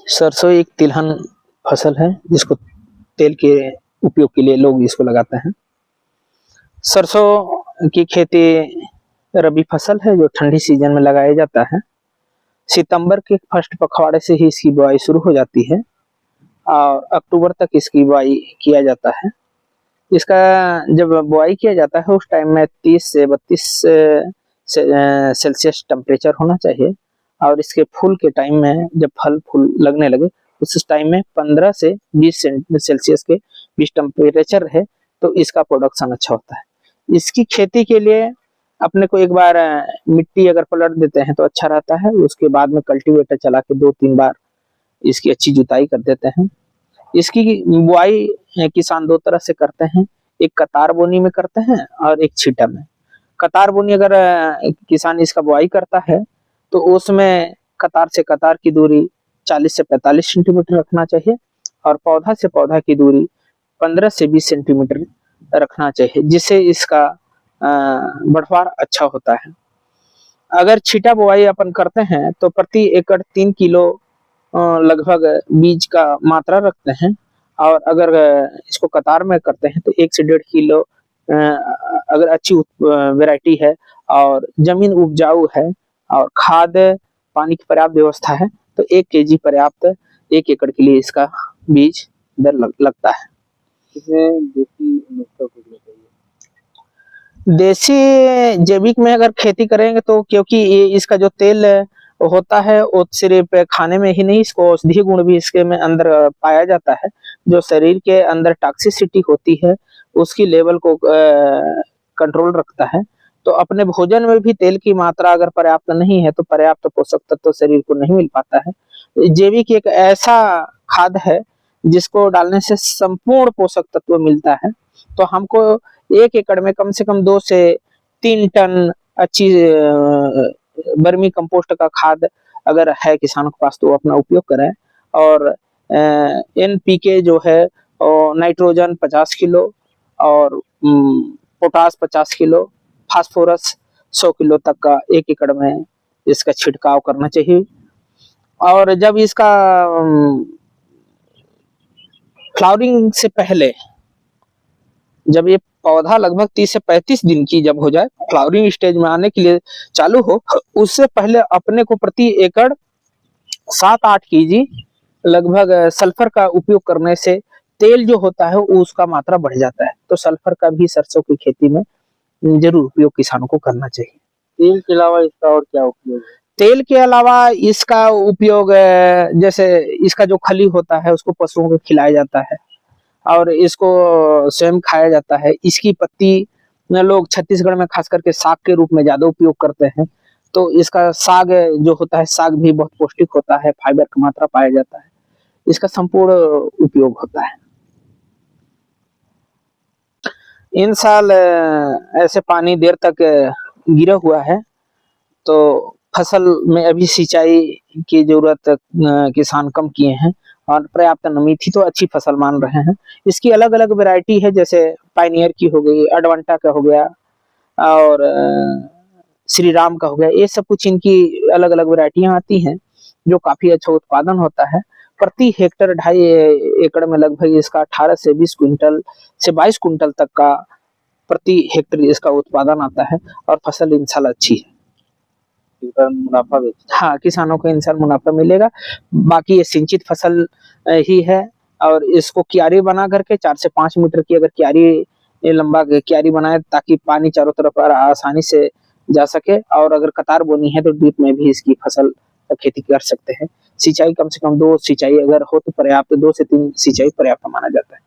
सरसों एक तिलहन फसल है जिसको तेल के उपयोग के लिए लोग इसको लगाते हैं। सरसों की खेती रबी फसल है जो ठंडी सीजन में लगाया जाता है। सितंबर के फर्स्ट पखवाड़े से ही इसकी बुआई शुरू हो जाती है और अक्टूबर तक इसकी बुआई किया जाता है। इसका जब बुआई किया जाता है उस टाइम में 30 से 32 सेल्सियस टेम्परेचर होना चाहिए और इसके फूल के टाइम में जब फल फूल लगने लगे उस टाइम में 15 से 20 सेल्सियस के बीच टेम्परेचर रहे तो इसका प्रोडक्शन अच्छा होता है। इसकी खेती के लिए अपने को एक बार मिट्टी अगर पलट देते हैं तो अच्छा रहता है। उसके बाद में कल्टीवेटर चला के 2-3 बार इसकी अच्छी जुताई कर देते हैं। इसकी बुआई किसान दो तरह से करते हैं, एक कतार बोनी में करते हैं और एक छींटा में। कतार बोनी अगर किसान इसका बुआई करता है तो उसमें कतार से कतार की दूरी 40 से 45 सेंटीमीटर रखना चाहिए और पौधा से पौधा की दूरी 15 से 20 सेंटीमीटर रखना चाहिए, जिससे इसका बढ़वार अच्छा होता है। अगर छींटा बुआई अपन करते हैं तो प्रति एकड़ 3 किलो लगभग बीज का मात्रा रखते हैं और अगर इसको कतार में करते हैं तो 1 से 1.5 किलो अगर अच्छी वैरायटी है और जमीन उपजाऊ है और खाद पानी की पर्याप्त व्यवस्था है तो 1 केजी पर्याप्त 1 एकड़ के लिए इसका बीज दर लगता है। इसमें देसी नुस्खा कुछ बताइए। देसी जैविक में अगर खेती करेंगे तो क्योंकि इसका जो तेल होता है वो सिर्फ खाने में ही नहीं, इसको औषधीय गुण भी इसके में अंदर पाया जाता है। जो शरीर के अंदर टॉक्सिसिटी होती है उसकी लेवल को कंट्रोल रखता है। तो अपने भोजन में भी तेल की मात्रा अगर पर्याप्त नहीं है तो पर्याप्त पोषक तत्व तो शरीर को नहीं मिल पाता है। जैविक एक ऐसा खाद है जिसको डालने से संपूर्ण पोषक तत्व मिलता है। तो हमको 1 एकड़ में कम से कम 2 से 3 टन अच्छी वर्मी कंपोस्ट का खाद अगर है किसानों के पास तो अपना उपयोग करें। और NPK जो है नाइट्रोजन 50 किलो और पोटास 50 किलो, फास्फोरस 100 किलो तक का 1 एकड़ में इसका छिड़काव करना चाहिए। और जब इसका फ्लावरिंग से पहले जब ये पौधा लगभग 30 से 35 दिन की जब हो जाए, फ्लावरिंग स्टेज में आने के लिए चालू हो, उससे पहले अपने को प्रति एकड़ 7-8 केजी लगभग सल्फर का उपयोग करने से तेल जो होता है उसका मात्रा बढ़ जाता है। तो सल्फर का भी सरसों की खेती में जरूर उपयोग किसानों को करना चाहिए। तेल के अलावा इसका और क्या उपयोग है? तेल के अलावा इसका उपयोग जैसे इसका जो खली होता है उसको पशुओं को खिलाया जाता है और इसको स्वयं खाया जाता है। इसकी पत्ती लोग छत्तीसगढ़ में खास करके साग के रूप में ज्यादा उपयोग करते हैं। तो इसका साग जो होता है साग भी बहुत पौष्टिक होता है, फाइबर की मात्रा पाया जाता है। इसका संपूर्ण उपयोग होता है। इन साल ऐसे पानी देर तक गिरा हुआ है तो फसल में अभी सिंचाई की जरूरत किसान कम किए हैं और पर्याप्त नमी थी तो अच्छी फसल मान रहे हैं। इसकी अलग अलग वैरायटी है, जैसे पायनियर की हो गई, अडवांटा का हो गया और श्री राम का हो गया। ये सब कुछ इनकी अलग अलग वैरायटियां आती हैं जो काफी अच्छा उत्पादन होता है। प्रति हेक्टर 2.5 एकड़ में लगभग इसका 18 से 20 क्विंटल से 22 क्विंटल तक का प्रति हेक्टर इसका उत्पादन आता है और फसल इंशाल्लाह अच्छी है। मुनाफा भी हाँ, किसानों को इंसान मुनाफा मिलेगा। बाकी ये सिंचित फसल ही है और इसको क्यारी बना करके 4 से 5 मीटर की अगर क्यारी लंबा क्यारी बनाए ताकि पानी चारों तरफ आसानी से जा सके। और अगर कतार बोनी है तो ड्रिप में भी इसकी फसल खेती कर सकते हैं। सिंचाई कम से कम 2 सिंचाई अगर हो तो पर्याप्त, 2 से 3 सिंचाई पर्याप्त माना जाता है।